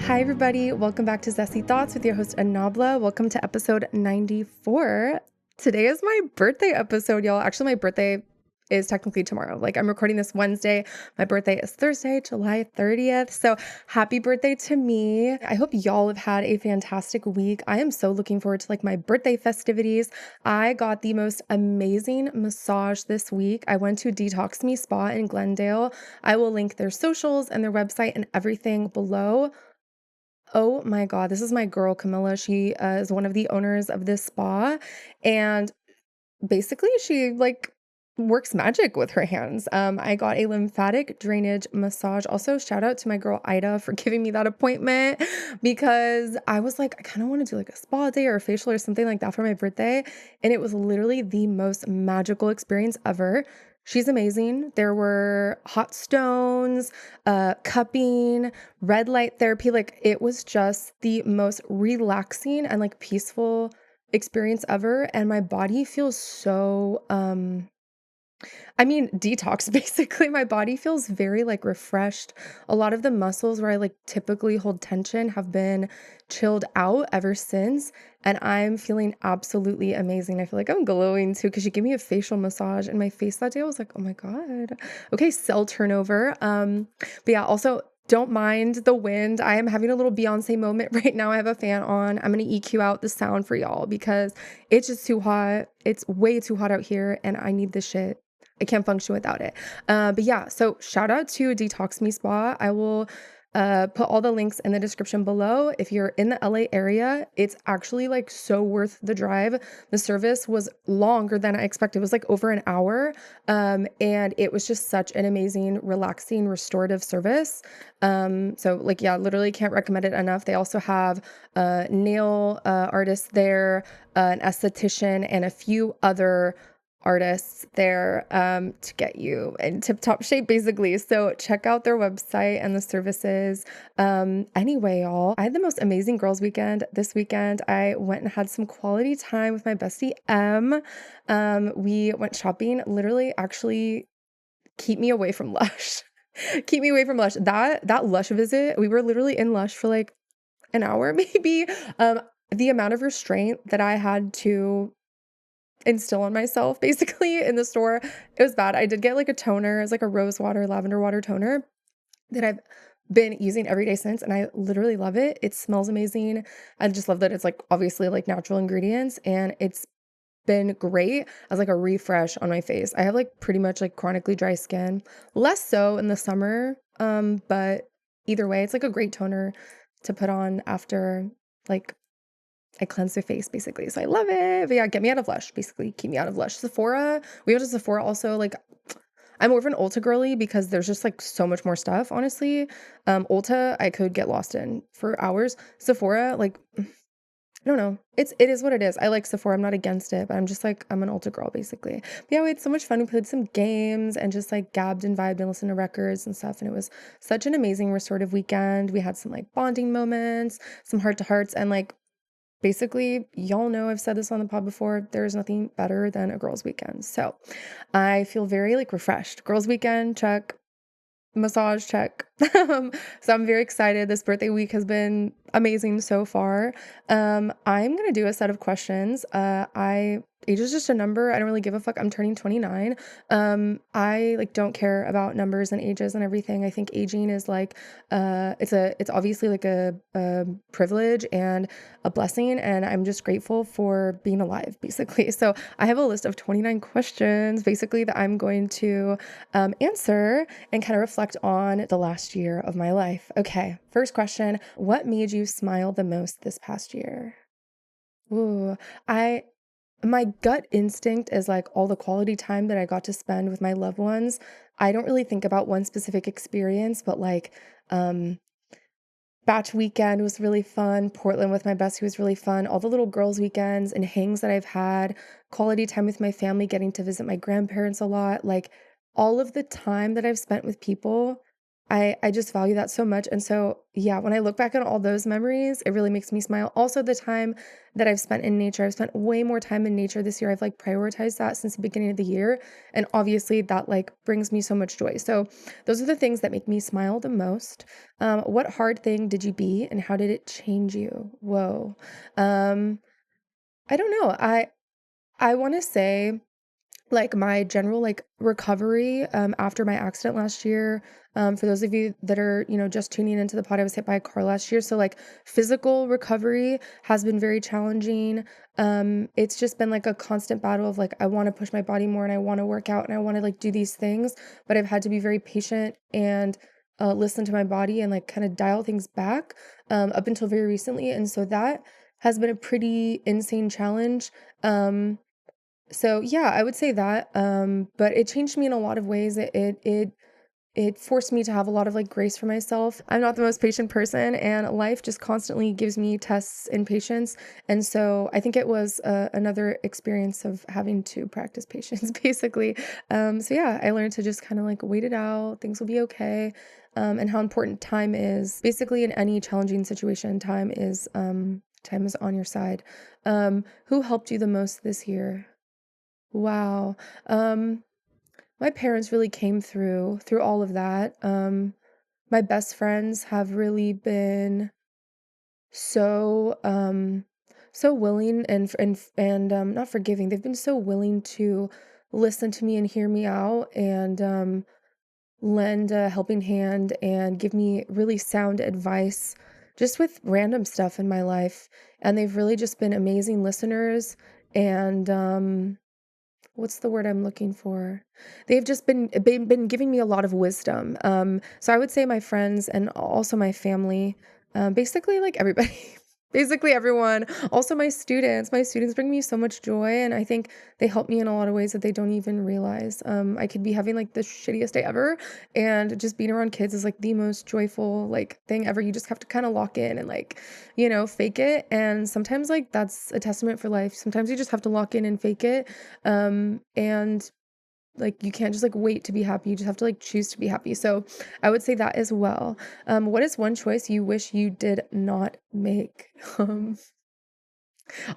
Hi, everybody. Welcome back to Zesty Thoughts with your host, Anabla. Welcome to episode 94. Today is my birthday episode, y'all. Actually, my birthday is technically tomorrow. Like, I'm recording this Wednesday. My birthday is Thursday, July 30th. So happy birthday to me. I hope y'all have had a fantastic week. I am so looking forward to like my birthday festivities. I got the most amazing massage this week. I went to Detox Me Spa in Glendale. I will link their socials and their website and everything below. Oh my God, this is my girl, Camilla. She is one of the owners of this spa. And basically, she like works magic with her hands. I got a lymphatic drainage massage. Also, shout out to my girl, Ida, for giving me that appointment because I was like, I kind of want to do like a spa day or a facial or something like that for my birthday. And it was literally the most magical experience ever. She's amazing. There were hot stones, cupping, red light therapy. Like it was just the most relaxing and like peaceful experience ever. And my body feels so, detox basically. My body feels very like refreshed. A lot of the muscles where I like typically hold tension have been chilled out ever since. And I'm feeling absolutely amazing. I feel like I'm glowing too because she gave me a facial massage and my face that day. I was like, oh my God. Okay, cell turnover. But yeah, also don't mind the wind. I am having a little Beyonce moment right now. I have a fan on. I'm going to EQ out the sound for y'all because it's just too hot. It's way too hot out here and I need this shit. I can't function without it. But yeah, so shout out to Detox Me Spa. I will put all the links in the description below. If you're in the LA area, it's actually like so worth the drive. The service was longer than I expected. It was like over an hour. And it was just such an amazing, relaxing, restorative service. So like, yeah, literally can't recommend it enough. They also have nail artists there, an esthetician, and a few other artists there to get you in tip-top shape basically. So check out their website and the services. Anyway, y'all, I had the most amazing girls weekend this weekend. I went and had some quality time with my bestie M. We went shopping, literally actually keep me away from Lush. Keep me away from Lush. That Lush visit, we were literally in Lush for like an hour maybe. The amount of restraint that I had to instill on myself basically in the store, it was bad. I did get like a toner. It's like a rose water, lavender water toner that I've been using every day since, and I literally love it. It smells amazing. I just love that it's like obviously like natural ingredients, and it's been great as like a refresh on my face. I have like pretty much like chronically dry skin, less so in the summer, but either way, it's like a great toner to put on after like I cleanse their face basically. So I love it. But yeah, get me out of Lush, basically. Keep me out of Lush. Sephora. We go to Sephora also. Like, I'm more of an Ulta girly because there's just like so much more stuff, honestly. Ulta, I could get lost in for hours. Sephora, like, I don't know. It is what it is. I like Sephora. I'm not against it, but I'm just like, I'm an Ulta girl, basically. But yeah, we had so much fun. We played some games and just like gabbed and vibed and listened to records and stuff. And it was such an amazing restorative weekend. We had some like bonding moments, some heart to hearts, and like basically, y'all know I've said this on the pod before, there's nothing better than a girls' weekend. So I feel very like refreshed. Girls' weekend, check. Massage, check. So I'm very excited. This birthday week has been amazing so far. I'm gonna do a set of questions. Age is just a number. I don't really give a fuck. I'm turning 29. I like don't care about numbers and ages and everything. I think aging is like it's obviously like a privilege and a blessing, and I'm just grateful for being alive, basically. So I have a list of 29 questions basically that I'm going to answer and kind of reflect on the last year of my life. Okay, first question. What made you smile the most this past year? Ooh, my gut instinct is like all the quality time that I got to spend with my loved ones. I don't really think about one specific experience, but like Batch weekend was really fun. Portland with my bestie was really fun. All the little girls' weekends and hangs that I've had, quality time with my family, getting to visit my grandparents a lot. Like all of the time that I've spent with people, I just value that so much, and so, yeah, when I look back on all those memories, it really makes me smile. Also, the time that I've spent in nature, I've spent way more time in nature this year. I've, like, prioritized that since the beginning of the year, and obviously that, like, brings me so much joy. So, those are the things that make me smile the most. What hard thing did you beat, and how did it change you? Whoa. Um, I don't know. I wanna say like, my general, like, recovery, after my accident last year, for those of you that are, just tuning into the pod, I was hit by a car last year, so, like, physical recovery has been very challenging. It's just been, like, a constant battle of, like, I wanna push my body more, and I wanna work out, and I wanna, like, do these things, but I've had to be very patient and, listen to my body and, like, kinda dial things back, up until very recently, and so that has been a pretty insane challenge. So yeah, I would say that, but it changed me in a lot of ways. It forced me to have a lot of, like, grace for myself. I'm not the most patient person, and life just constantly gives me tests in patience, and so I think it was, another experience of having to practice patience, basically. So yeah, I learned to just kinda, like, wait it out, things will be okay, and how important time is. Basically, in any challenging situation, time is on your side. Who helped you the most this year? Wow. Um, my parents really came through all of that. My best friends have really been so so willing and not forgiving. They've been so willing to listen to me and hear me out and lend a helping hand and give me really sound advice just with random stuff in my life. And they've really just been amazing listeners and what's the word I'm looking for? They've just been giving me a lot of wisdom. So I would say my friends and also my family, basically like everybody, basically everyone. Also my students. My students bring me so much joy, and I think they help me in a lot of ways that they don't even realize. I could be having like the shittiest day ever, and just being around kids is like the most joyful like thing ever. You just have to kind of lock in and like, fake it. And sometimes like that's a testament for life. Sometimes you just have to lock in and fake it. And like you can't just like wait to be happy. You just have to like choose to be happy. So I would say that as well. What is one choice you wish you did not make? Um,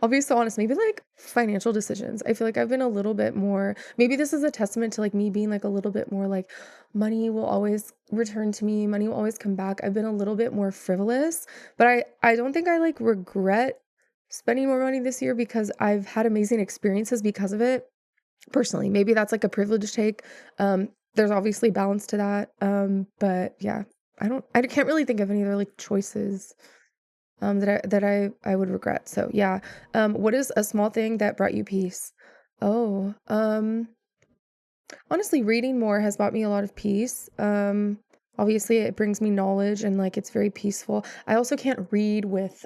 I'll be so honest, maybe like financial decisions. I feel like I've been a little bit more, maybe this is a testament to like me being like a little bit more like money will always return to me, money will always come back. I've been a little bit more frivolous, but I don't think I like regret spending more money this year because I've had amazing experiences because of it. Personally, maybe that's like a privileged take. There's obviously balance to that. But yeah, I can't really think of any other like choices that I would regret. So yeah. What is a small thing that brought you peace? Oh, honestly, reading more has brought me a lot of peace. Obviously it brings me knowledge and like it's very peaceful. I also can't read with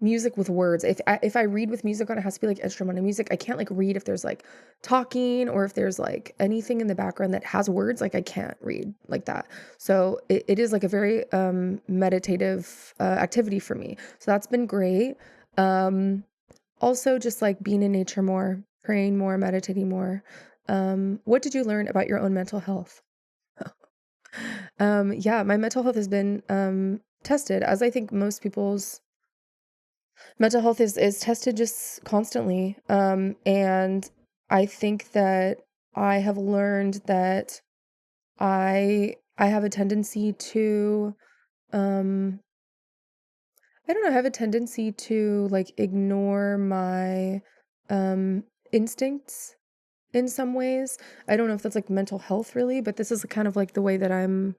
music with words. If I read with music on, it has to be like instrumental music. I can't like read if there's like talking or if there's like anything in the background that has words. Like I can't read like that. So it is like a very meditative activity for me. So that's been great. Um, Also just like being in nature more, praying more, meditating more. What did you learn about your own mental health? Yeah, my mental health has been tested, as I think most people's mental health is tested just constantly. And I think that I have learned that I have a tendency to um I don't know, I have a tendency to like ignore my um instincts in some ways. I don't know if that's like mental health really, but this is kind of like the way that I'm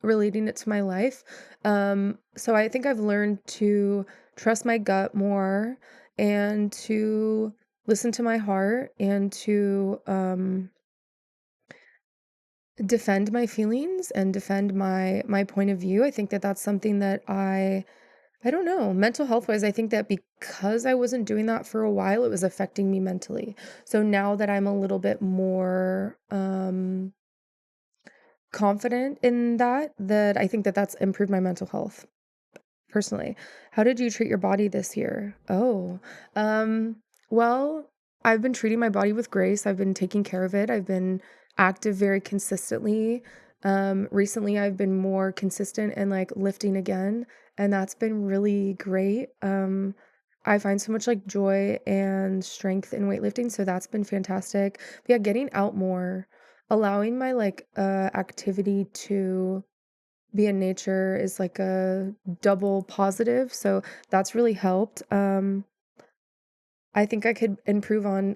relating it to my life. So I think I've learned to trust my gut more and to listen to my heart and to defend my feelings and defend my point of view. I think that that's something that I don't know, mental health wise, I think that because I wasn't doing that for a while, it was affecting me mentally. So now that I'm a little bit more confident in that I think that that's improved my mental health. Personally, how did you treat your body this year? Oh, um, well, I've been treating my body with grace. I've been taking care of it. I've been active very consistently. Recently I've been more consistent and like lifting again, and that's been really great. I find so much like joy and strength in weightlifting, so that's been fantastic. But yeah, getting out more, allowing my like activity to be in nature is like a double positive, so that's really helped. I think I could improve on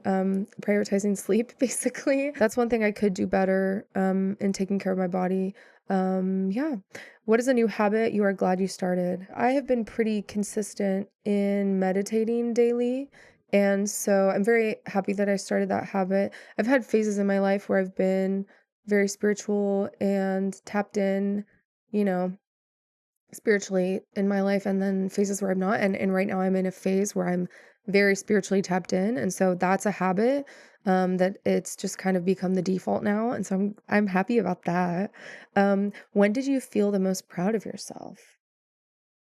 prioritizing sleep, basically. That's one thing I could do better in taking care of my body. Yeah. What is a new habit you are glad you started? I have been pretty consistent in meditating daily. And so I'm very happy that I started that habit. I've had phases in my life where I've been very spiritual and tapped in, you know, spiritually in my life, and then phases where I'm not. And right now I'm in a phase where I'm very spiritually tapped in. And so that's a habit that it's just kind of become the default now. And so I'm happy about that. When did you feel the most proud of yourself?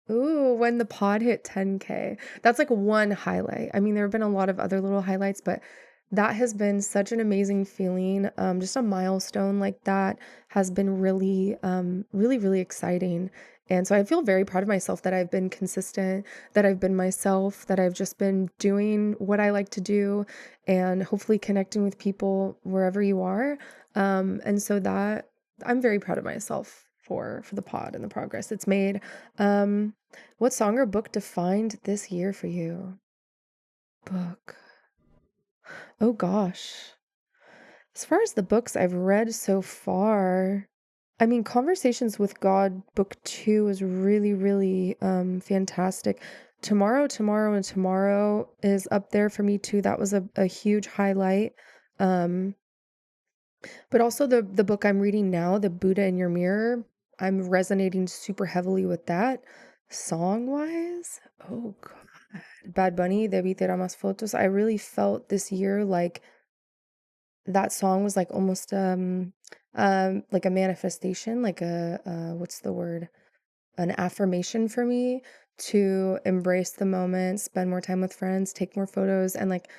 Ooh, when the pod hit 10K. That's like one highlight. I mean, there have been a lot of other little highlights, but that has been such an amazing feeling. Just a milestone like that has been really, really exciting. And so I feel very proud of myself that I've been consistent, that I've been myself, that I've just been doing what I like to do and hopefully connecting with people wherever you are. And so that I'm very proud of myself for the pod and the progress it's made. Um, what song or book defined this year for you? Book. Oh gosh. As far as the books I've read so far, I mean, Conversations with God, book two is really fantastic. And Tomorrow is up there for me too. That was a huge highlight. Um, but also the book I'm reading now, The Buddha in Your Mirror, I'm resonating super heavily with that. Song-wise, oh God. Bad Bunny, Debí tirar más fotos. I really felt this year like that song was like almost like a manifestation, like a what's the word? An affirmation for me to embrace the moment, spend more time with friends, take more photos, and like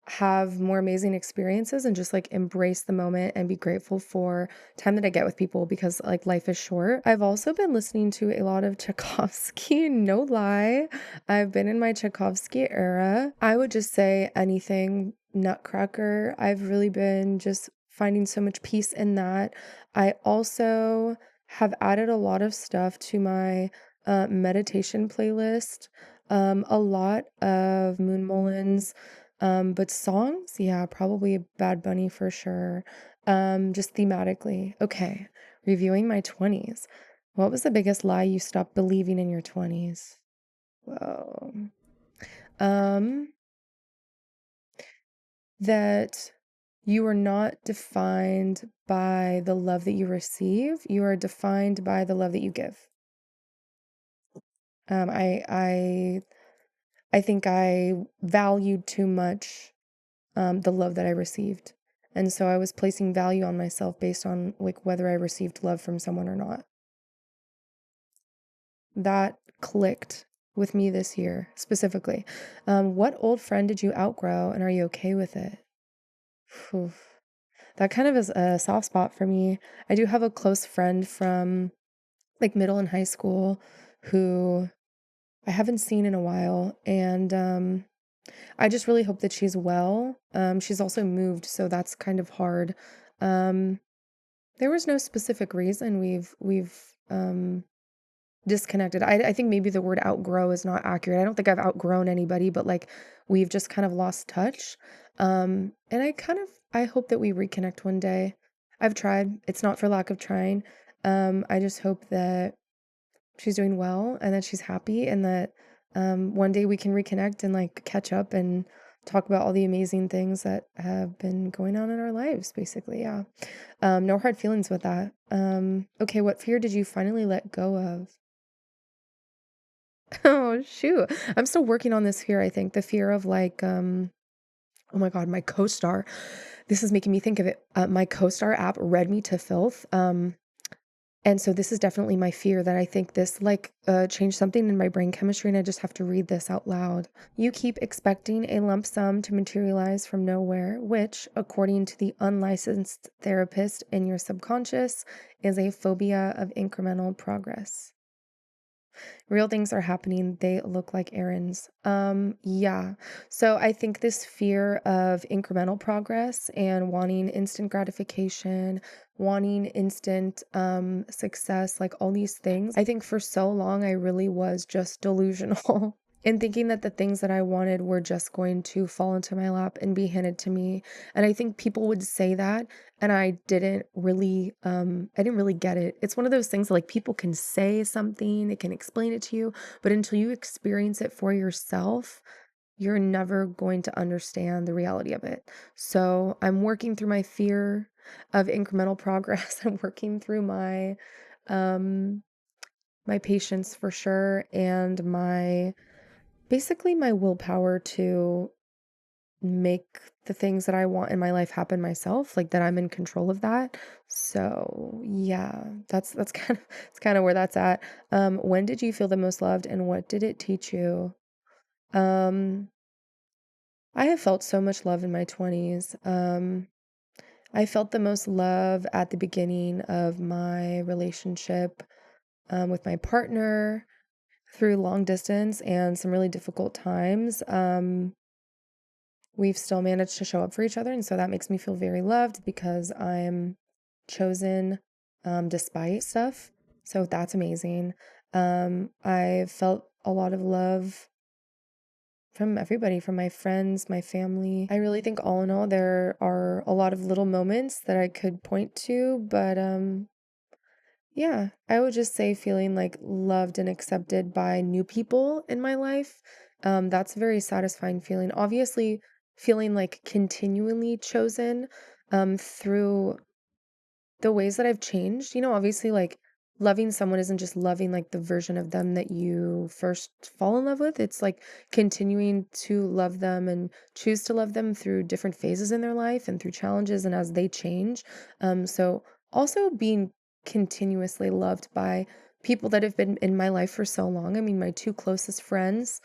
have more amazing experiences and just like embrace the moment and be grateful for time that I get with people because like life is short. I've also been listening to a lot of Tchaikovsky, no lie. I've been in my Tchaikovsky era. I would just say anything Nutcracker. I've really been just finding so much peace in that. I also have added a lot of stuff to my meditation playlist. A lot of Moon Mullins, but songs, yeah, probably Bad Bunny for sure. Just thematically. Okay, reviewing my 20s. What was the biggest lie you stopped believing in your 20s? Whoa. Um, that you are not defined by the love that you receive. You are defined by the love that you give. I think I valued too much the love that I received. And so I was placing value on myself based on like whether I received love from someone or not. That clicked with me this year specifically. What old friend did you outgrow and are you okay with it? Phew. That kind of is a soft spot for me. I do have a close friend from like middle and high school who I haven't seen in a while. And I just really hope that she's well. She's also moved, so that's kind of hard. Um, there was no specific reason we've disconnected. I think maybe the word outgrow is not accurate. I don't think I've outgrown anybody, but like we've just kind of lost touch. And I hope that we reconnect one day. I've tried. It's not for lack of trying. I just hope that she's doing well and that she's happy and that one day we can reconnect and like catch up and talk about all the amazing things that have been going on in our lives, basically. Yeah. No hard feelings with that. Okay, what fear did you finally let go of? Oh, shoot. I'm still working on this fear, I think. The fear of like, oh my God, my co-star. This is making me think of it. My co-star app read me to filth. And so this is definitely my fear that I think this changed something in my brain chemistry, and I just have to read this out loud. You keep expecting a lump sum to materialize from nowhere, which, according to the unlicensed therapist in your subconscious, is a phobia of incremental progress. Real things are happening, they look like errands. Yeah. So I think this fear of incremental progress and wanting instant gratification, wanting instant success, like all these things. I think for so long I really was just delusional and thinking that the things that I wanted were just going to fall into my lap and be handed to me. And I think people would say that, and I didn't really get it. It's one of those things like people can say something, they can explain it to you, but until you experience it for yourself, you're never going to understand the reality of it. So I'm working through my fear of incremental progress. I'm working through um my patience for sure, and my basically my willpower to make the things that I want in my life happen myself, like that I'm in control of that. So yeah, that's kind of it's kind of where that's at. When did you feel the most loved, and what did it teach you? Um, I have felt so much love in my 20s. I felt the most love at the beginning of my relationship with my partner through long distance and some really difficult times. We've still managed to show up for each other, and so that makes me feel very loved because I'm chosen despite stuff. So that's amazing. I felt a lot of love from everybody, from my friends, my family. I really think all in all, there are a lot of little moments that I could point to, but yeah, I would just say feeling like loved and accepted by new people in my life. That's a very satisfying feeling. Obviously, feeling like continually chosen through the ways that I've changed. Obviously, like loving someone isn't just loving like the version of them that you first fall in love with. It's like continuing to love them and choose to love them through different phases in their life and through challenges and as they change. So also being continuously loved by people that have been in my life for so long. I mean, my two closest friends,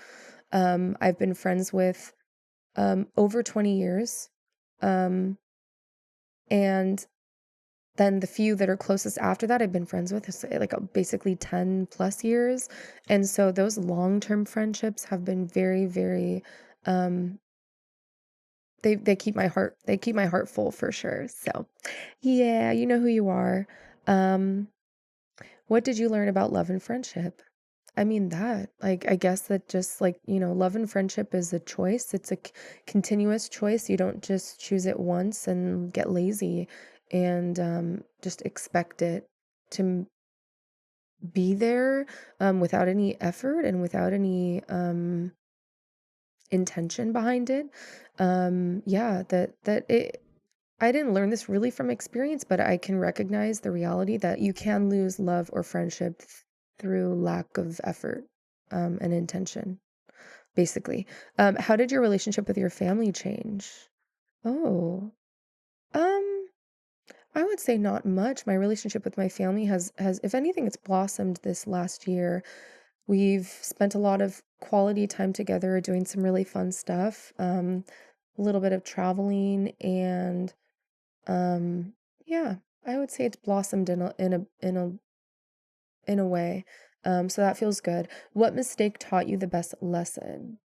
I've been friends with over 20 years. Um, and then the few that are closest after that I've been friends with is basically 10 plus years. And so those long-term friendships have been very, very um they keep my heart full for sure. So yeah, you know who you are. Um what did you learn about love and friendship? I mean that, like, I guess that just like, love and friendship is a choice. It's a continuous choice. You don't just choose it once and get lazy and just expect it to be there without any effort and without any intention behind it. Yeah, that it. I didn't learn this really from experience, but I can recognize the reality that you can lose love or friendship through lack of effort and intention, basically. How did your relationship with your family change? Oh, um, I would say not much. My relationship with my family has, if anything, it's blossomed this last year. We've spent a lot of quality time together doing some really fun stuff. A little bit of traveling and yeah, I would say it's blossomed in a way. So that feels good. What mistake taught you the best lesson?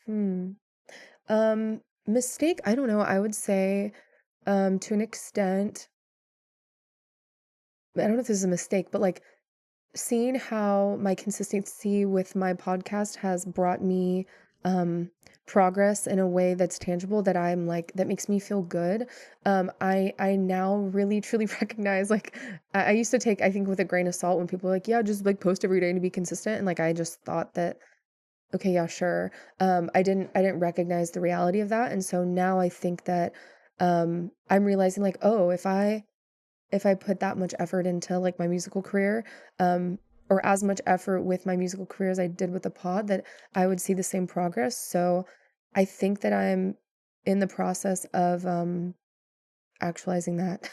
Hmm. Mistake, I don't know. I would say, to an extent, I don't know if this is a mistake, but like seeing how my consistency with my podcast has brought me progress in a way that's tangible that I'm like that makes me feel good. I now really truly recognize like I used to take I think with a grain of salt when people are like, yeah, just like post every day to be consistent. And like I just thought that, okay, yeah, sure. I didn't recognize the reality of that. And so now I think that I'm realizing like, oh, if I put that much effort into like my musical career, or as much effort with my musical career as I did with the pod, that I would see the same progress. So I think that I'm in the process of actualizing that,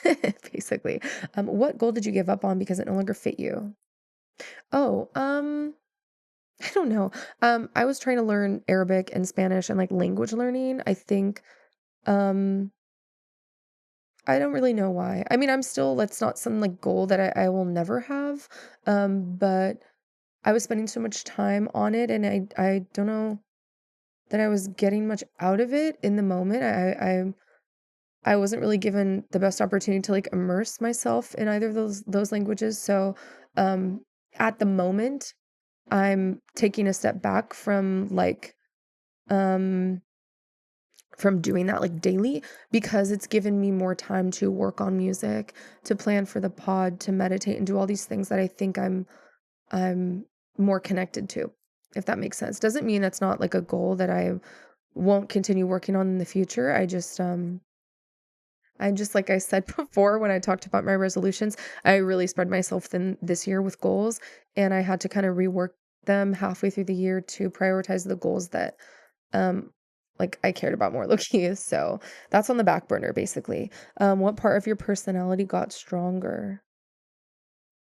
basically. What goal did you give up on because it no longer fit you? Oh, I don't know. I was trying to learn Arabic and Spanish and like language learning. I think, um, I don't really know why. I mean, I'm still, that's not some like goal that I will never have. But I was spending so much time on it and I don't know that I was getting much out of it in the moment. I wasn't really given the best opportunity to like immerse myself in either of those languages. So, um, at the moment, I'm taking a step back um from doing that like daily because it's given me more time to work on music, to plan for the pod, to meditate and do all these things that I think I'm more connected to, if that makes sense. Doesn't mean that's not like a goal that I won't continue working on in the future. I just like I said before when I talked about my resolutions, I really spread myself thin this year with goals, and I had to kind of rework them halfway through the year to prioritize the goals that um like I cared about more low key. So that's on the back burner basically. What part of your personality got stronger?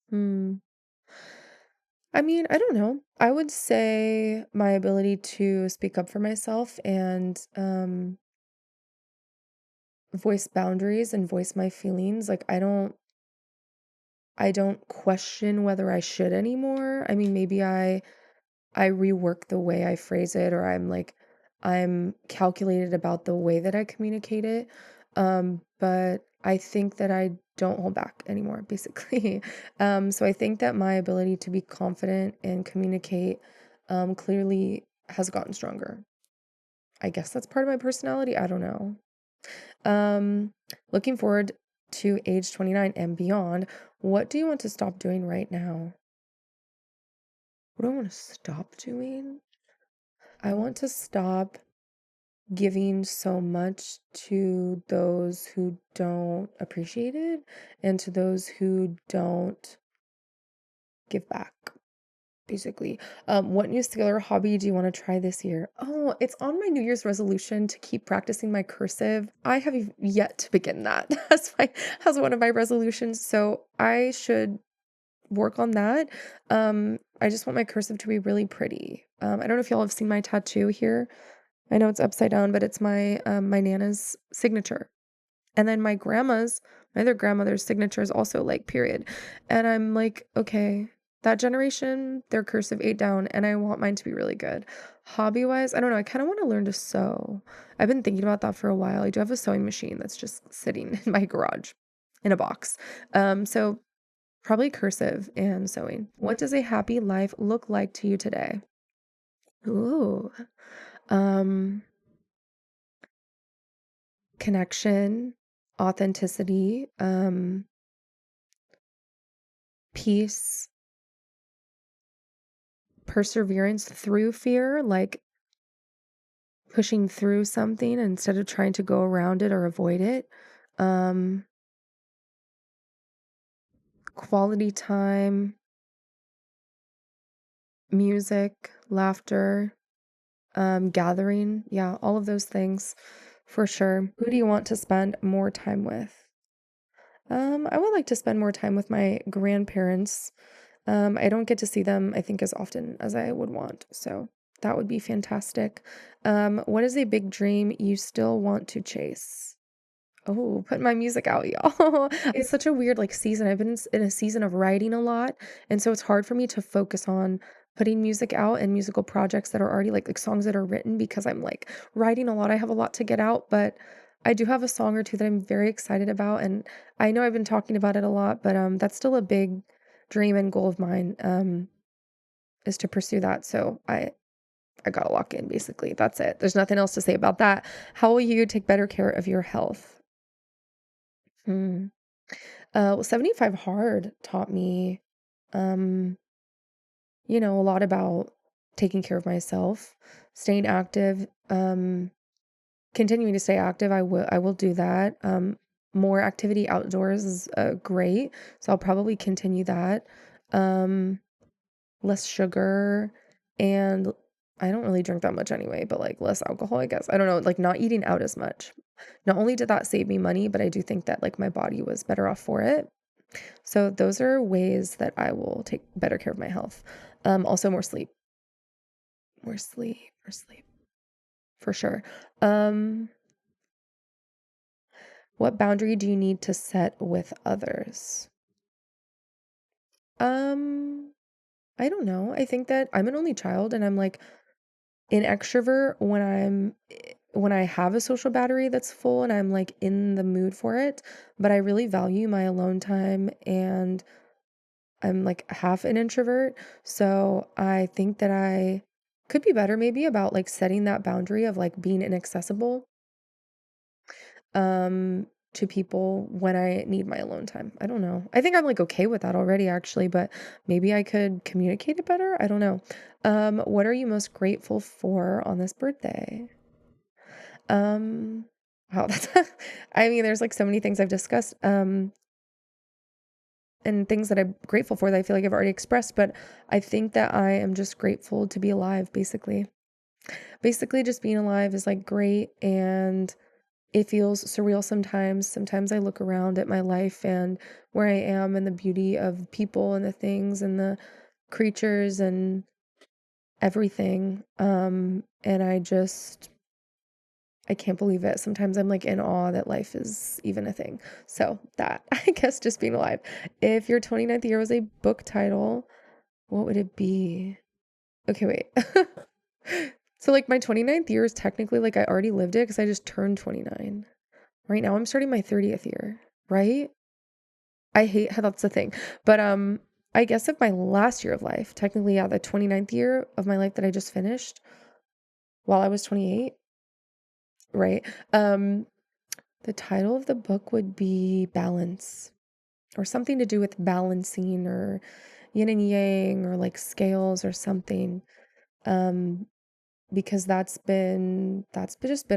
Hmm. I mean, I don't know. I would say my ability to speak up for myself and voice boundaries and voice my feelings. Like I don't question whether I should anymore. I mean, maybe I rework the way I phrase it, or I'm calculated about the way that I communicate it. But I think that I don't hold back anymore, basically. So I think that my ability to be confident and communicate clearly has gotten stronger. I guess that's part of my personality. I don't know. Um, Looking forward to age 29 and beyond, what do you want to stop doing right now? What do I want to stop doing? I want to stop giving so much to those who don't appreciate it and to those who don't give back, basically. What new skill or hobby do you want to try this year? Oh, it's on my New Year's resolution to keep practicing my cursive. I have yet to begin that as one of my resolutions, so I should work on that. I just want my cursive to be really pretty. I don't know if y'all have seen my tattoo here. I know it's upside down, but it's my nana's signature. And then my other grandmother's signature is also like period. And I'm like, okay, that generation, their cursive ate down, and I want mine to be really good. Hobby wise, I don't know. I kind of want to learn to sew. I've been thinking about that for a while. I do have a sewing machine that's just sitting in my garage in a box. So probably cursive and sewing. What does a happy life look like to you today? Ooh. Um, Connection, authenticity, peace, perseverance through fear, like pushing through something instead of trying to go around it or avoid it. Um, Quality time, music, laughter, gathering. Yeah, all of those things for sure. Who do you want to spend more time with? I would like to spend more time with my grandparents. I don't get to see them, I think, as often as I would want. So that would be fantastic. What is a big dream you still want to chase? Oh, put my music out, y'all. It's such a weird like season. I've been in a season of writing a lot, and so it's hard for me to focus on putting music out and musical projects that are already like songs that are written because I'm like writing a lot. I have a lot to get out, but I do have a song or two that I'm very excited about, and I know I've been talking about it a lot, but that's still a big dream and goal of mine is to pursue that. So I gotta lock in basically. That's it. There's nothing else to say about that. How will you take better care of your health? Hmm. Well, 75 Hard taught me, um, a lot about taking care of myself, staying active, continuing to stay active. I will do that. More activity outdoors is great, so I'll probably continue that. Um, Less sugar, and I don't really drink that much anyway, but like less alcohol, I guess. I don't know, like not eating out as much. Not only did that save me money, but I do think that like my body was better off for it. So those are ways that I will take better care of my health. Also more sleep, more sleep, more sleep for sure. Um, what boundary do you need to set with others? Um, I don't know. I think that I'm an only child and I'm like an extrovert when I have a social battery that's full and I'm like in the mood for it, but I really value my alone time and I'm like half an introvert. So I think that I could be better maybe about like setting that boundary of like being inaccessible um to people when I need my alone time. I don't know. I think I'm like okay with that already actually, but maybe I could communicate it better. I don't know. What are you most grateful for on this birthday? Um wow, that's I mean, there's like so many things I've discussed. And things that I'm grateful for that I feel like I've already expressed, but I think that I am just grateful to be alive, basically. Basically, just being alive is like great and it feels surreal sometimes. Sometimes I look around at my life and where I am and the beauty of people and the things and the creatures and everything. And I can't believe it. Sometimes I'm like in awe that life is even a thing. So that, I guess, just being alive. If your 29th year was a book title, what would it be? Okay, wait. So like my 29th year is technically like I already lived it because I just turned 29. Right now I'm starting my 30th year, right? I hate how that's the thing. But I guess if my last year of life, technically yeah, the 29th year of my life that I just finished while I was 28, right? Um the title of the book would be Balance or something to do with balancing or yin and yang or like scales or something. Um because just been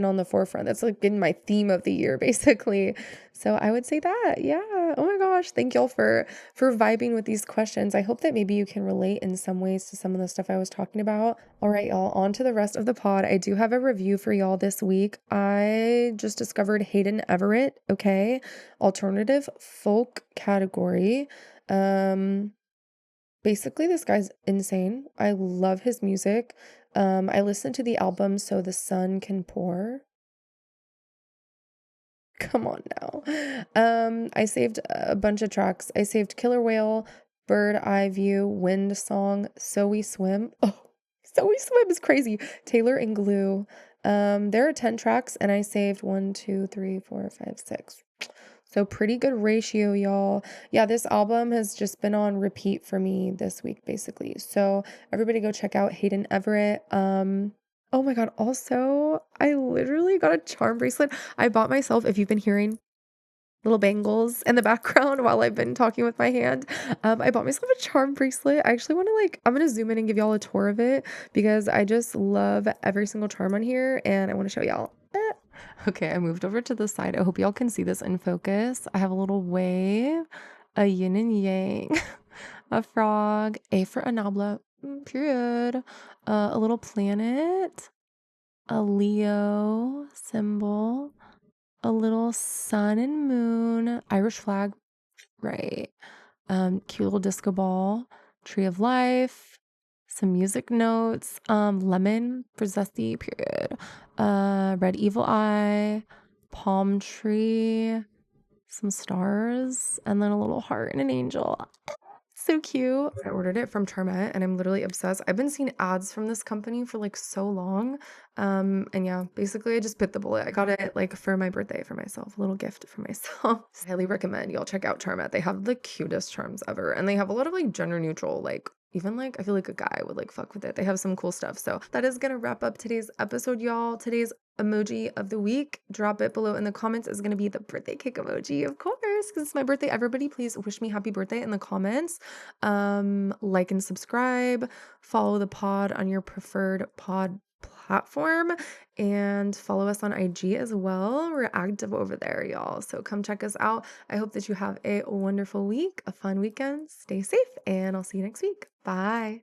on the forefront. That's like been my theme of the year basically. So I would say that. Yeah. Oh my gosh, thank y'all for vibing with these questions. I hope that maybe you can relate in some ways to some of the stuff I was talking about. All right, y'all, on to the rest of the pod. I do have a review for y'all this week. I just discovered Hayden Everett, okay? Alternative folk category. Um Basically, this guy's insane. I love his music. I listened to the album So the Sun Can Pour. Come on now. I saved a bunch of tracks. I saved Killer Whale, Bird Eye View, Wind Song, So We Swim. Oh, So We Swim is crazy. Taylor and Glue. There are 10 tracks, and I saved 1, 2, 3, 4, 5, 6. So pretty good ratio, y'all. Yeah, this album has just been on repeat for me this week, basically. So everybody go check out Hayden Everett. Oh my God. Also, I literally got a charm bracelet. I bought myself, if you've been hearing little bangles in the background while I've been talking with my hand. I bought myself a charm bracelet. I actually want to I'm gonna zoom in and give y'all a tour of it because I just love every single charm on here and I want to show y'all. Okay, I moved over to the side. I hope y'all can see this in focus. I have a little wave, a yin and yang, a frog, A for Anabla, period, a little planet, a Leo symbol, a little sun and moon, Irish flag, right? Cute little disco ball, tree of life, some music notes, lemon for zesty, period. Red evil eye, palm tree, some stars, and then a little heart and an angel. So cute. I ordered it from Charmette and I'm literally obsessed. I've been seeing ads from this company for like so long. And yeah, basically I just bit the bullet. I got it like for my birthday for myself, a little gift for myself. Highly recommend y'all check out Charmette. They have the cutest charms ever. And they have a lot of like gender neutral, like even like I feel like a guy would like fuck with it. They have some cool stuff. So that is gonna wrap up today's episode, y'all. Today's emoji of the week, drop it below in the comments, is going to be the birthday cake emoji, of course, because it's my birthday. Everybody please wish me happy birthday in the comments. Like and subscribe, follow the pod on your preferred pod platform, and follow us on IG as well. We're active over there, y'all, so come check us out. I hope that you have a wonderful week, a fun weekend, stay safe, and I'll see you next week. Bye.